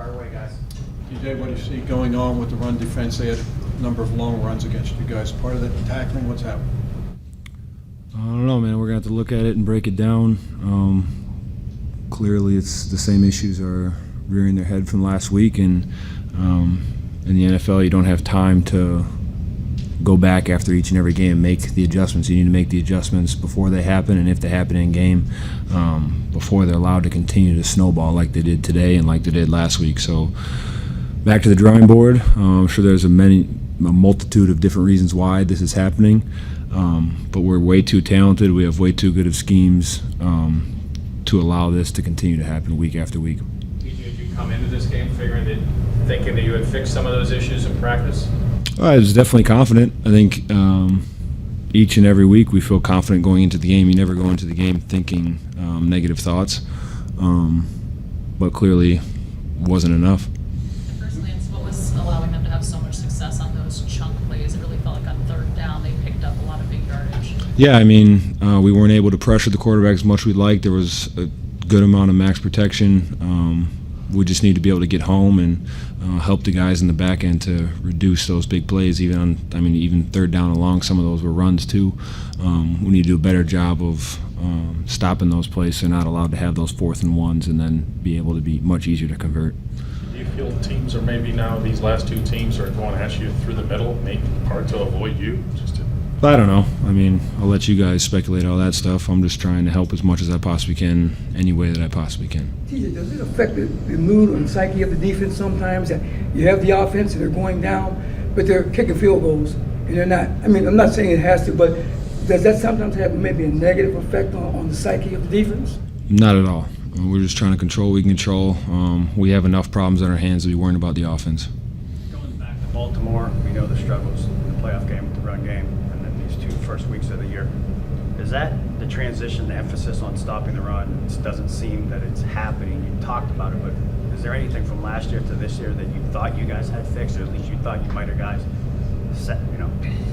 Fire away, guys. TJ, what do you see going on with the run defense? They had a number of long runs against you guys. Part of the tackling, what's happening? I don't know, man. We're going to have to look at it and break it down. Clearly, it's the same issues are rearing their head from last week. And in the NFL, you don't have time to go back after each and every game and make the adjustments. You need to make the adjustments before they happen, and if they happen in game, before they're allowed to continue to snowball like they did today and like they did last week. So back to the drawing board. I'm sure there's a multitude of different reasons why this is happening, but we're way too talented. We have way too good of schemes to allow this to continue to happen week after week. Did you come into this game thinking that you had fixed some of those issues in practice? I was definitely confident. I think each and every week we feel confident going into the game. You never go into the game thinking negative thoughts, but clearly wasn't enough. First Lance, what was allowing them to have so much success on those chunk plays? It really felt like on third down they picked up a lot of big yardage. Yeah, I mean, we weren't able to pressure the quarterback as much as we'd like. There was a good amount of max protection. We just need to be able to get home and help the guys in the back end to reduce those big plays. Even third down and long, some of those were runs too. We need to do a better job of stopping those plays. They're not allowed to have those 4th and 1s and then be able to be much easier to convert. Do you feel teams are maybe now these last 2 teams are going at you through the middle, make it hard to avoid you? I don't know. I mean, I'll let you guys speculate all that stuff. I'm just trying to help as much as I possibly can, any way that I possibly can. TJ, does it affect the mood and psyche of the defense sometimes that you have the offense and they're going down, but they're kicking field goals and they're not? I mean, I'm not saying it has to, but does that sometimes have maybe a negative effect on the psyche of the defense? Not at all. We're just trying to control what we can control. We have enough problems on our hands to be worrying about the offense. Going back to Baltimore, we know the struggles in the playoff game with the run game. First weeks of the year. Is that the transition, the emphasis on stopping the run? It doesn't seem that it's happening. You talked about it, but is there anything from last year to this year that you thought you guys had fixed, or at least you thought you might have guys set,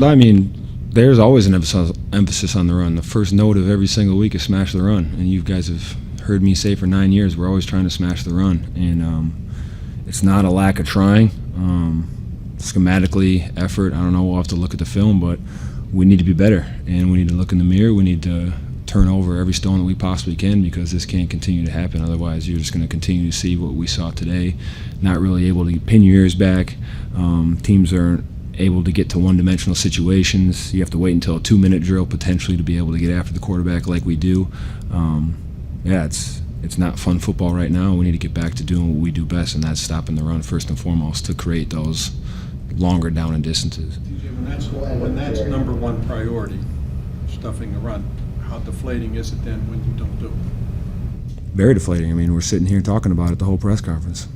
I mean, there's always an emphasis on the run. The first note of every single week is smash the run, and you guys have heard me say for 9 years we're always trying to smash the run, and it's not a lack of trying. Schematically, effort, I don't know, we'll have to look at the film, but we need to be better, and we need to look in the mirror. We need to turn over every stone that we possibly can, because this can't continue to happen. Otherwise, you're just going to continue to see what we saw today, not really able to pin your ears back. Teams aren't able to get to one-dimensional situations. You have to wait until a 2-minute drill potentially to be able to get after the quarterback like we do. It's not fun football right now. We need to get back to doing what we do best, and that's stopping the run first and foremost to create those longer down and distances. When that's number one priority, stuffing the run, how deflating is it then when you don't do it? Very deflating. I mean, we're sitting here talking about it the whole press conference.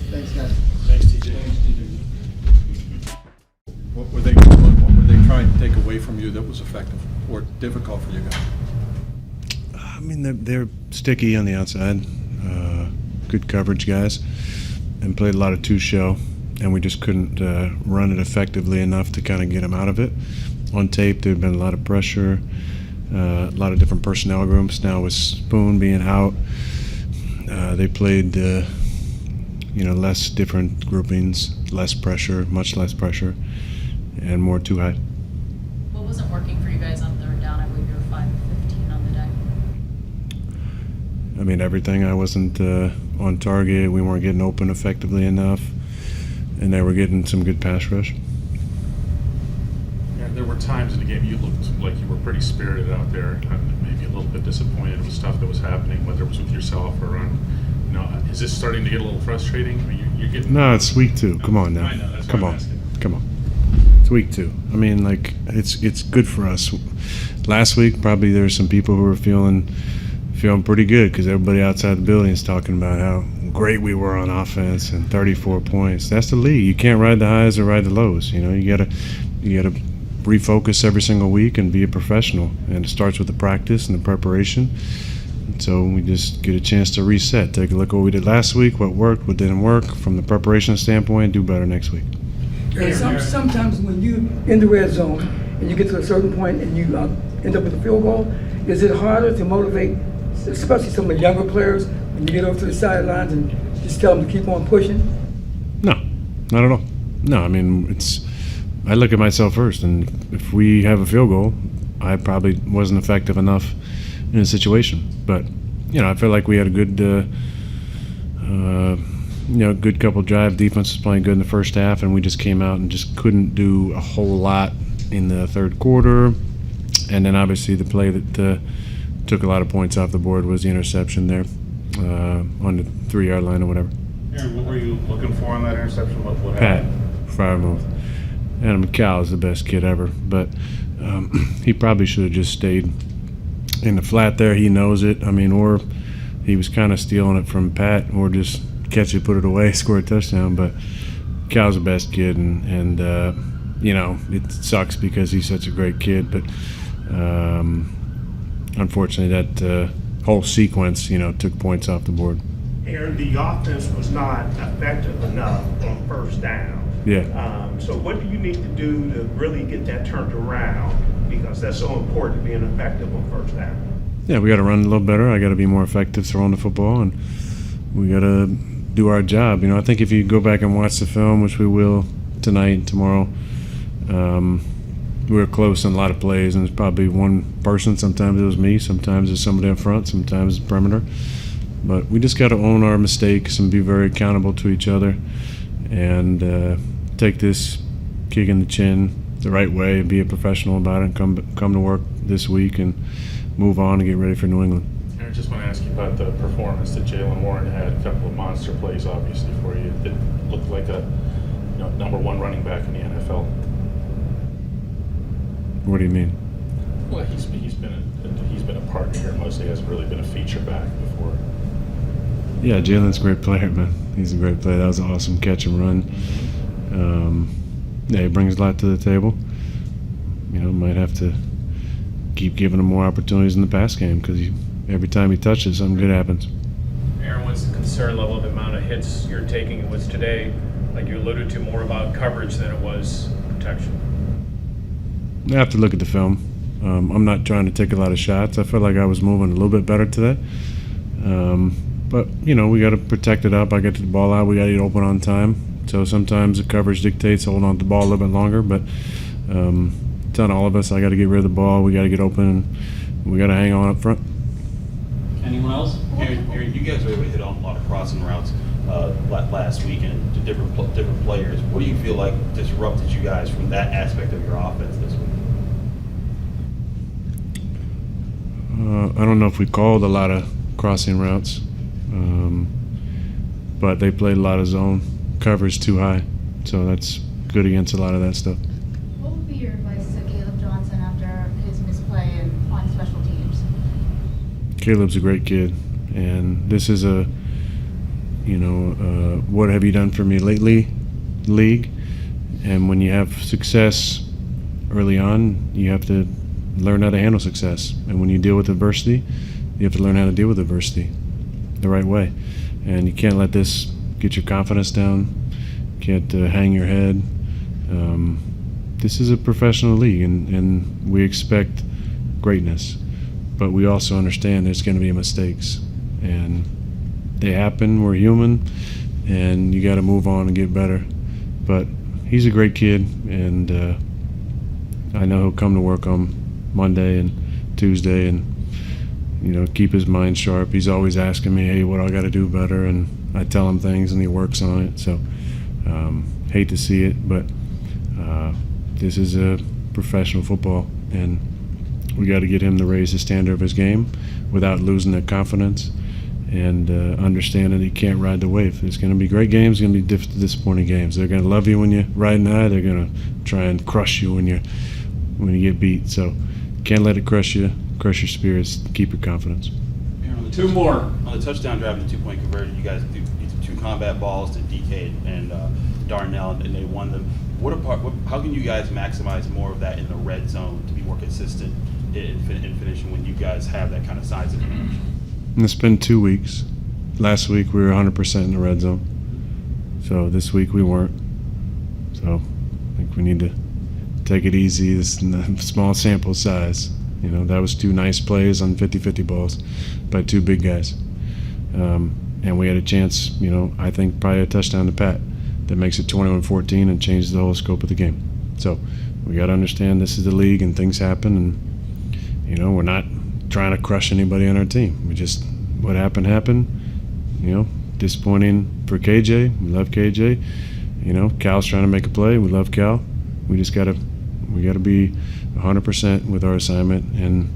Thanks, guys. Thanks, TJ. What were they doing? What were they trying to take away from you that was effective or difficult for you guys? I mean, they're sticky on the outside, good coverage guys, and played a lot of two-show. And we just couldn't run it effectively enough to kind of get them out of it. On tape, there had been a lot of pressure, a lot of different personnel groups. Now with Spoon being out, they played, less different groupings, less pressure, much less pressure, and more too high. What wasn't working for you guys on third down? I believe you were 5 of 15 on the day. I mean, everything. I wasn't on target. We weren't getting open effectively enough. And they were getting some good pass rush. Yeah, there were times in the game you looked like you were pretty spirited out there, and maybe a little bit disappointed with stuff that was happening, whether it was with yourself or on. Is this starting to get a little frustrating? I mean, you're getting. No, it's week 2. Come on now. I know, that's Come what on. I'm asking. Come on. It's week 2. I mean, it's good for us. Last week, probably there were some people who were feeling pretty good because everybody outside the building is talking about how great we were on offense and 34 points. That's the league. You can't ride the highs or ride the lows. You gotta refocus every single week and be a professional. And it starts with the practice and the preparation. And so we just get a chance to reset, take a look at what we did last week, what worked, what didn't work from the preparation standpoint, do better next week. And sometimes when you in the red zone and you get to a certain point and you end up with a field goal, is it harder to motivate, especially some of the younger players, when you get over to the sidelines and just tell them to keep on pushing? No, not at all. No, I mean, I look at myself first, and if we have a field goal, I probably wasn't effective enough in a situation. But, I feel like we had a good, good couple drive. Defense was playing good in the first half, and we just came out and just couldn't do a whole lot in the third quarter. And then obviously the play that took a lot of points off the board was the interception there on the 3-yard line or whatever. Aaron, what were you looking for on that interception? What Pat happened? Fryermuth. Adam McCall is the best kid ever, but he probably should have just stayed in the flat there. He knows it. I mean, or he was kind of stealing it from Pat, or just catch it, put it away, score a touchdown. But Cal's the best kid, and it sucks because he's such a great kid. But unfortunately, that whole sequence, took points off the board. Aaron, the offense was not effective enough on first down. Yeah. So what do you need to do to really get that turned around? Because that's so important, being effective on first down. Yeah, we got to run a little better. I got to be more effective throwing the football, and we got to do our job. I think if you go back and watch the film, which we will tonight and tomorrow, we were close in a lot of plays, and it's probably one person. Sometimes it was me, sometimes it's somebody up front, sometimes it's perimeter. But we just got to own our mistakes and be very accountable to each other, and take this kick in the chin the right way and be a professional about it, and come to work this week and move on and get ready for New England. Aaron, just want to ask you about the performance that Jalen Warren had. A couple of monster plays, obviously, for you. It looked like a number one running back in the NFL. What do you mean? Well, he's been a partner here mostly. He hasn't really been a feature back before. Yeah, Jalen's a great player, man. He's a great player. That was an awesome catch and run. He brings a lot to the table. Might have to keep giving him more opportunities in the pass game, because every time he touches, something good happens. Aaron, what's the concern level of the amount of hits you're taking? It was today, like you alluded to, more about coverage than it was protection. I have to look at the film. I'm not trying to take a lot of shots. I felt like I was moving a little bit better today. But, we got to protect it up. I get the ball out. We got to get open on time. So sometimes the coverage dictates holding on to the ball a little bit longer. But it's on all of us. I got to get rid of the ball. We got to get open. And we got to hang on up front. Anyone else? Aaron, you guys were able to hit on a lot of crossing routes last week and to different players. What do you feel like disrupted you guys from that aspect of your offense this week? I don't know if we called a lot of crossing routes, but they played a lot of zone. Coverage too high, so that's good against a lot of that stuff. What would be your advice to Caleb Johnson after his misplay on special teams? Caleb's a great kid, and this is a, what have you done for me lately league. And when you have success early on, you have to learn how to handle success. And when you deal with adversity, you have to learn how to deal with adversity the right way. And you can't let this get your confidence down. Can't hang your head. This is a professional league, and we expect greatness. But we also understand there's going to be mistakes. And they happen. We're human. And you got to move on and get better. But he's a great kid, and I know he'll come to work on Monday and Tuesday and keep his mind sharp. He's always asking me, hey, what I got to do better, and I tell him things and he works on it. So hate to see it, but this is a professional football, and we got to get him to raise the standard of his game without losing that confidence, and understand that he can't ride the wave. There's going to be great games, there's going to be disappointing games. They're going to love you when you're riding high. They're going to try and crush you when you get beat. So can't let it crush your spirits. Keep your confidence. Two more. On the touchdown drive and the 2-point conversion, you guys threw 2 combat balls to DK and Darnell, and they won them. How can you guys maximize more of that in the red zone to be more consistent in finishing when you guys have that kind of size of information? And it's been 2 weeks. Last week we were 100% in the red zone. So this week we weren't. So I think we need to take it easy. This is a small sample size. That was 2 nice plays on 50-50 balls by 2 big guys. And And we had a chance, I think probably a touchdown to Pat that makes it 21-14 and changes the whole scope of the game. So we got to understand this is the league and things happen, and we're not trying to crush anybody on our team. We just, what happened. Disappointing for KJ. We love KJ. Cal's trying to make a play. We love Cal. We just gotta be 100% with our assignment, and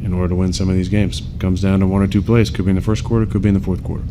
in order to win some of these games, comes down to 1 or 2 plays. Could be in the first quarter, could be in the fourth quarter.